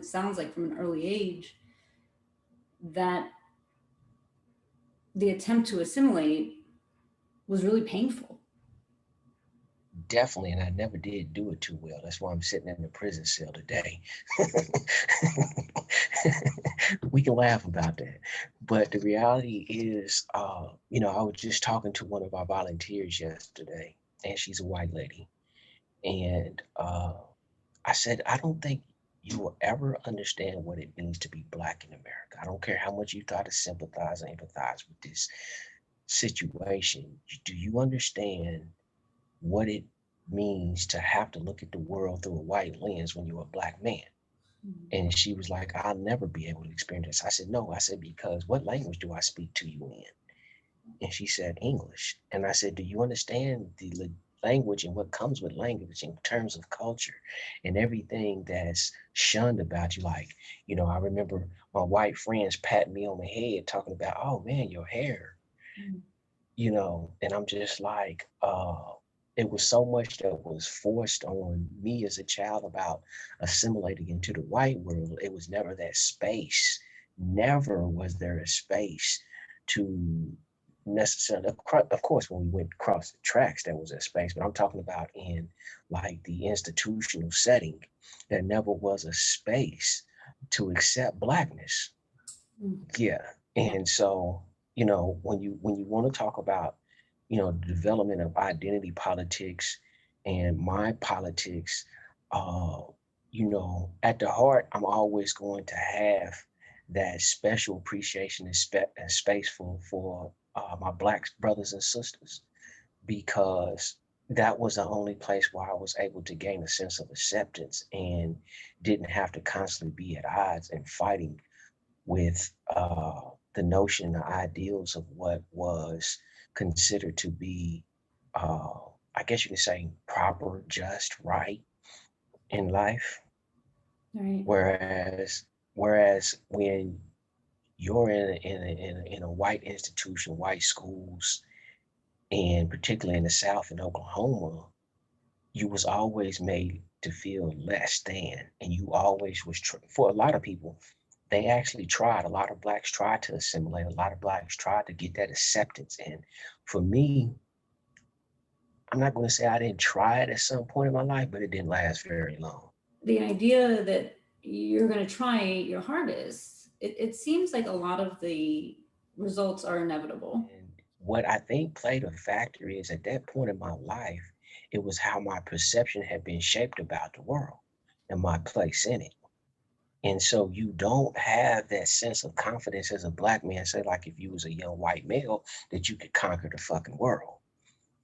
it sounds like from an early age, that the attempt to assimilate was really painful. Definitely, and I never did do it too well. That's why I'm sitting in the prison cell today. We can laugh about that, but the reality is, I was just talking to one of our volunteers yesterday, and she's a white lady, and I said, I don't think you will ever understand what it means to be Black in America. I don't care how much you try to sympathize and empathize with this situation. Do you understand what it means to have to look at the world through a white lens when you're a Black man? And she was like, I'll never be able to experience this. I said, no. I said, because what language do I speak to you in? And she said, English. And I said, do you understand the language and what comes with language in terms of culture and everything that's shunned about you? Like, I remember my white friends patting me on the head talking about, oh man, your hair, and I'm just like, it was so much that was forced on me as a child about assimilating into the white world. It was never that space. Never was there a space to necessarily, of course, when we went across the tracks, there was a space, but I'm talking about in like the institutional setting, there never was a space to accept Blackness. Yeah. And so, when you want to talk about, the development of identity politics and my politics, at the heart, I'm always going to have that special appreciation and space for my Black brothers and sisters, because that was the only place where I was able to gain a sense of acceptance and didn't have to constantly be at odds and fighting with the notion, the ideals of what was considered to be, uh, I guess you can say, proper, just, right in life. Right. Whereas when you're in a white institution, white schools, and particularly in the South in Oklahoma, you was always made to feel less than, and you always was for a lot of people, they actually tried. A lot of Blacks tried to assimilate. A lot of Blacks tried to get that acceptance. And for me, I'm not going to say I didn't try it at some point in my life, but it didn't last very long. The idea that you're going to try your hardest, it seems like a lot of the results are inevitable. And what I think played a factor is at that point in my life, it was how my perception had been shaped about the world and my place in it. And so you don't have that sense of confidence as a Black man, say like if you was a young white male, that you could conquer the fucking world,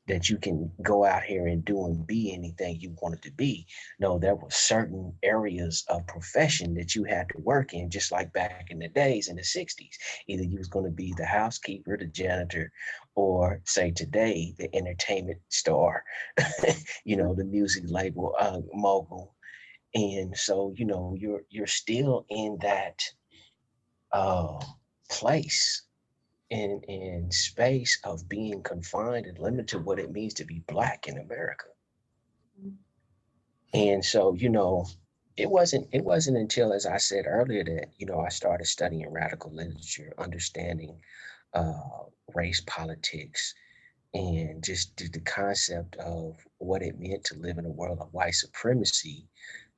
that you can go out here and do and be anything you wanted to be. No, there were certain areas of profession that you had to work in, just like back in the days in the 60s. Either you was going to be the housekeeper, the janitor, or say today, the entertainment star, the music label mogul. And so, you're still in that uh, place in space of being confined and limited to what it means to be Black in America. And so, it wasn't until, as I said earlier, that I started studying radical literature, understanding race politics, and just the concept of what it meant to live in a world of white supremacy,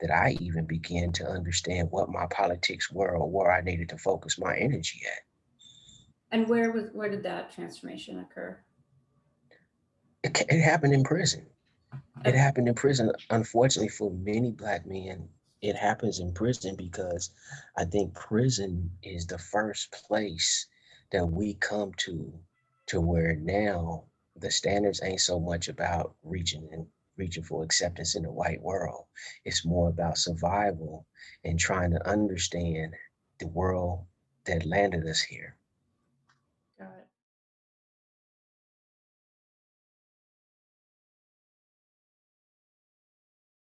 that I even began to understand what my politics were or where I needed to focus my energy at. And where did that transformation occur? It happened in prison. It Okay. happened in prison. Unfortunately for many Black men, it happens in prison because I think prison is the first place that we come to where now the standards ain't so much about reaching for acceptance in the white world. It's more about survival and trying to understand the world that landed us here.